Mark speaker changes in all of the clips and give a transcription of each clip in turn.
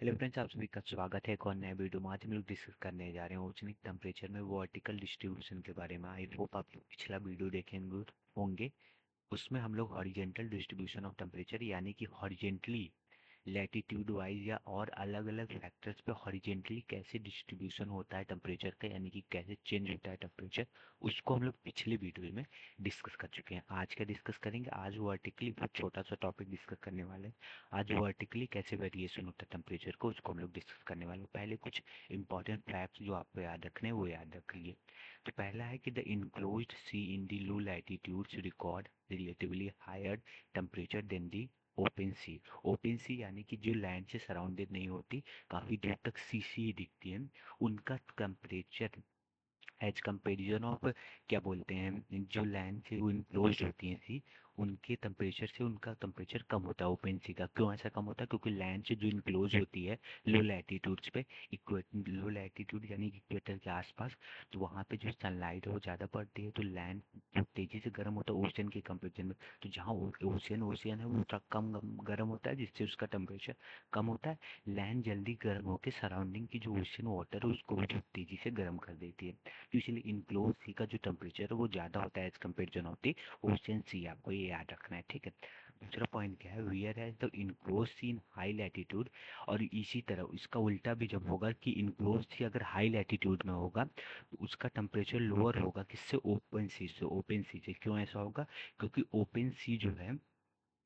Speaker 1: Hello friends, आप सभी का स्वागत है एक और नए वीडियो में। आज हम लोग डिस्कस करने जा रहे हैं ओशनिक टेम्परेचर में वर्टिकल डिस्ट्रीब्यूशन के बारे में। आई होप आप लोग पिछला वीडियो देखेंगे होंगे। उसमें हम लोग हॉरिजेंटल डिस्ट्रीब्यूशन ऑफ टेम्परेचर यानी कि हॉरिजेंटली लैटिट्यूड वाइज या और अलग अलग फैक्टर्स पे हॉरिजेंटली कैसे डिस्ट्रीब्यूशन होता है टेम्परेचर का, यानी कि कैसे चेंज होता है टेम्परेचर, उसको हम लोग पिछले वीडियो में डिस्कस कर चुके हैं। आज क्या डिस्कस करेंगे? आज वर्टिकली बहुत छोटा सा टॉपिक डिस्कस करने वाले हैं। आज वर्टिकली कैसे वेरिएशन होता है टेम्परेचर को, उसको हम लोग डिस्कस करने वाले हैं। पहले कुछ इंपॉर्टेंट फैक्ट्स जो आपको याद रखने हैं वो याद रख लिए। तो पहला है कि the enclosed sea in the low latitudes record relatively higher temperature than the open sea. Open sea यानी कि जो लैंड से सराउंडेड नहीं होती, काफी दूर तक सी सी दिखती है, उनका टेम्परेचर एज कंपेरिजन ऑफ क्या बोलते हैं जो लैंड से वो इनक्लोज होती हैं सी, उनके टेम्परेचर से उनका टेम्परेचर कम होता है ओपन सी का। क्यों ऐसा कम होता है? क्योंकि लैंड से जो इनक्लोज होती है लो लैटिट्यूड्स पे, लो लैटिट्यूड यानी कि इक्वेटर के आसपास, तो वहाँ पे जो सनलाइट है वो ज़्यादा पड़ती है, तो लैंड बहुत तेज़ी से गर्म होता है ओशन के कंपेरिजन में। तो जहाँ ओशियन ओशियन है वो थोड़ा कम गर्म होता है, जिससे उसका टेम्परेचर कम होता है। लैंड जल्दी गर्म होकर सराउंडिंग की जो ओशन वाटर है उसको भी बहुत तेज़ी से गर्म कर देती है। तो इसलिए इनक्लोज सी का जो टेम्परेचर है वो ज़्यादा होता है as comparison of the ocean sea. आपको ये याद रखना है, ठीक है। दूसरा पॉइंट क्या है? वियर है the enclose sea in high latitude, और इसी तरह इसका उल्टा भी जब होगा कि इनक्लोज सी अगर हाई लैटिट्यूड में होगा तो उसका टेम्परेचर लोअर होगा। किससे? ओपन सी से। ओपन सी से क्यों ऐसा होगा? क्योंकि ओपन सी जो है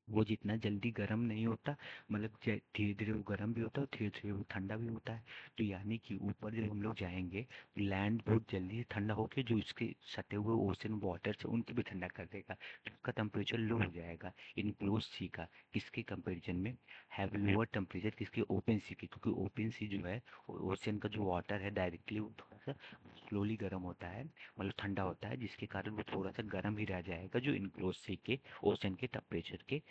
Speaker 1: वो जितना जल्दी गर्म नहीं होता, मतलब धीरे धीरे वो गर्म भी होता है और धीरे धीरे वो ठंडा भी होता है। तो यानी कि ऊपर जब हम लोग जाएंगे तो लैंड बहुत जल्दी ठंडा होके जो इसके सटे हुए ओशन वाटर से उनको भी ठंडा कर देगा, तो उसका टेम्परेचर लो हो जाएगा इनक्लोज सी का। किसके कंपेरिजन में? हैव लोअर टेम्परेचर किसके? ओपन सी की। क्योंकि ओपन सी जो है ओशन का जो वाटर है डायरेक्टली वो थोड़ा सा स्लोली गर्म होता है, मतलब ठंडा होता है, जिसके कारण वो थोड़ा सा गर्म ही रह जाएगा जो इनक्लोज सी के ओशन के टेम्परेचर के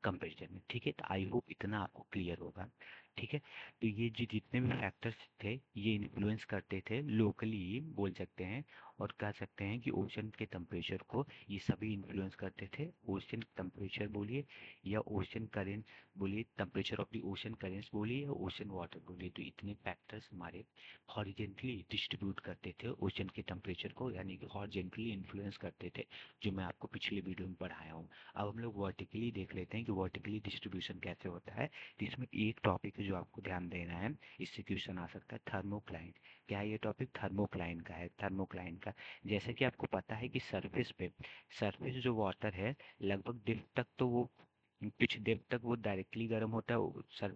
Speaker 1: कंपेरिजन में। ठीक है, तो आई होप इतना आपको क्लियर होगा। ठीक है, तो ये जो जितने भी फैक्टर्स थे ये इन्फ्लुएंस करते थे लोकली बोल सकते हैं, और कह सकते हैं कि ओशन के टेम्परेचर को ये सभी इन्फ्लुएंस करते थे। ओशन टेम्परेचर बोलिए या ओशन करेंट बोलिए, temperature of the ocean currents बोलिए या ओशन वाटर बोलिए, तो इतने फैक्टर्स हमारे हॉरिजेंटली डिस्ट्रीब्यूट करते थे ओशन के टेम्परेचर को, यानी कि हॉरिजेंटली इन्फ्लुएंस करते थे, जो मैं आपको पिछले वीडियो में पढ़ाया हूँ। अब हम लोग वर्टिकली देख लेते हैं कि वर्टिकली डिस्ट्रीब्यूशन कैसे होता है। तो इसमें एक टॉपिक है जो आपको ध्यान देना है, इससे क्वेश्चन आ सकता है, थर्मोक्लाइन। क्या है ये टॉपिक? थर्मोक्लाइन का है। थर्मोक्लाइन का जैसे कि आपको पता है कि सरफेस पे, सरफेस जो वाटर है लगभग डेप्थ तक तो वो कुछ देर तक वो डायरेक्टली गर्म होता है सर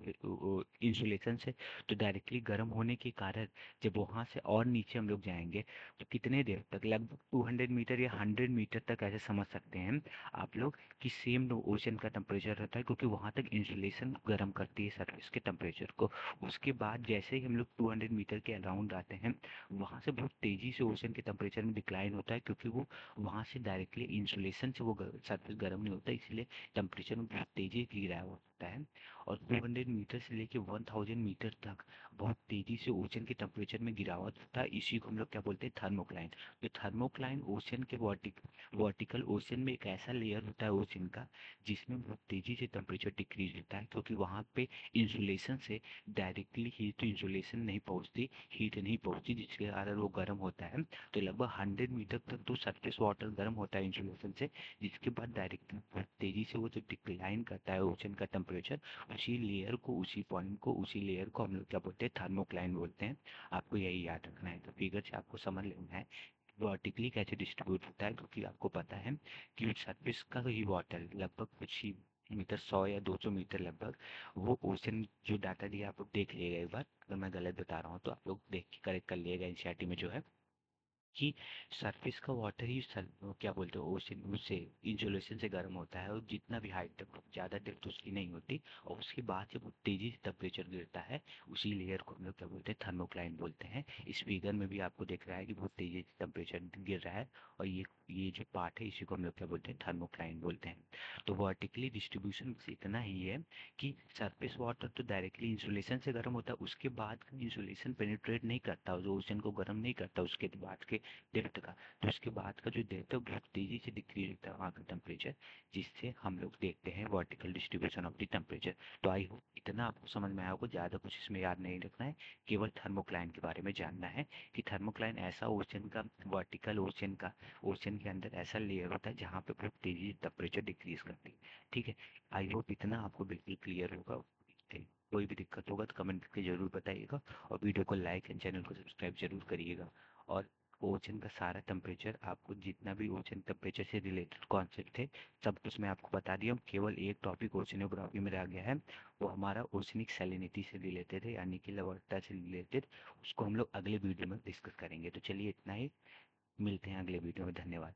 Speaker 1: इंसुलेशन से। तो डायरेक्टली गर्म होने के कारण जब वहां से और नीचे हम लोग जाएंगे तो कितने देर तक, लगभग 200 मीटर या 100 मीटर तक ऐसे समझ सकते हैं आप लोग कि सेम ओशन का टेम्परेचर रहता है, क्योंकि वहां तक इंसुलेशन गर्म करती है सरफेस के टेम्परेचर को। उसके बाद जैसे ही हम लोग 200 मीटर के अराउंड आते हैं वहां से बहुत तेजी से ओशन के टेम्परेचर में डिक्लाइन होता है, क्योंकि वो वहां से डायरेक्टली इंसुलेशन से वो सरफेस गर्म नहीं होता, इसलिए टेम्परेचर में बहुत तेजी से गिराव होता है। और 200 मीटर से लेके 1000 मीटर तक बहुत तेजी से ओशन के टेम्परेचर में गिरावट होता है। इसी को हम लोग क्या बोलते हैं? थर्मोक्लाइन। तो थर्मोक्लाइन ओशन के वर्टिकल ओशन में एक ऐसा लेयर होता है ओशन का जिसमें बहुत तेजी से टेम्परेचर डिक्रीज होता है, क्योंकि वहां पे इंसुलेशन से डायरेक्टली हीट तो इंसुलेशन नहीं पहुंचती, हीट नहीं पहुंचती, जिसके कारण वो गर्म होता है। तो लगभग 100 मीटर तक तो सरफेस वाटर गर्म होता है इंसुलेशन से, जिसके बाद डायरेक्टली बहुत तेजी से वो जो डिक्लाइन करता है ओशन का टेम्परेचर, उसी लेयर को, उसी पॉइंट को, उसी लेयर को हम लोग क्या बोलते हैं? थर्मोक्लाइन बोलते हैं। आपको यही याद रखना है। तो फिगर से आपको समझ लेना है वर्टिकली कैसे डिस्ट्रीब्यूट होता है, क्योंकि आपको पता है कि सरफेस का ही वाटर लगभग कुछ ही मीटर, 100 या 200 मीटर लगभग, वो ओशन जो डाटा दिया आप लोग देख लिएगा एक बार। अगर मैं गलत बता रहा हूँ तो आप लोग देख के करेक्ट कर लिएगा एनसीईआरटी में जो है कि सरफेस का वाटर ही क्या बोलते हैं ओशन उससे इंसुलेशन से गर्म होता है, और जितना भी हाइट तक, ज़्यादा डेप्थ उसकी नहीं होती, और उसके बाद जब बहुत तेजी से टेम्परेचर गिरता है उसी लेयर को हम लोग क्या बोलते हैं? थर्मोक्लाइन बोलते हैं। इस फिगर में भी आपको दिख रहा है कि बहुत तेजी से टेम्परेचर गिर रहा है, और ये जो पार्ट है इसी को हम लोग क्या बोलते हैं? थर्मोक्लाइन बोलते हैं। तो वर्टिकली डिस्ट्रीब्यूशन इतना ही है कि सरफेस वाटर तो डायरेक्टली इंसुलेशन से गर्म होता है, उसके बाद इंसुलेशन पेनिट्रेट नहीं करता, जो ओशन को गर्म नहीं करता उसके बाद के डेप्थ का। तो उसके बाद का जो डेप्थ है बहुत तेजी से डिक्रीज होता है वहाँ का टेम्परेचर, जिससे हम लोग देखते हैं vertical distribution of the temperature. तो आई होप इतना आपको समझ में आया होगा, ज़्यादा कुछ इसमें याद नहीं रखना है, केवल थर्मोक्लाइन के बारे में जानना है कि थर्मोक्लाइन ऐसा ओशन का, वर्टिकल ओशन का, ओशन के अंदर ऐसा लेयर होता है जहाँ पे बहुत तेजी से टेम्परेचर डिक्रीज करती है। ठीक है, आई होप इतना आपको बिल्कुल क्लियर होगा। कोई भी दिक्कत होगा तो कमेंट करके जरूर बताइएगा, और वीडियो को लाइक एंड चैनल को सब्सक्राइब जरूर करिएगा। और ओशन का सारा टेम्परेचर, आपको जितना भी ओशन टेम्परेचर से रिलेटेड कॉन्सेप्ट थे सब कुछ मैं आपको बता दिया हूँ। केवल एक टॉपिक ओशनोग्राफी में रह गया है, वो हमारा ओशनिक सैलिनिटी से रिलेटेड है, यानी कि लवणता से रिलेटेड। उसको हम लोग अगले वीडियो में डिस्कस करेंगे। तो चलिए इतना ही, मिलते हैं अगले वीडियो में। धन्यवाद।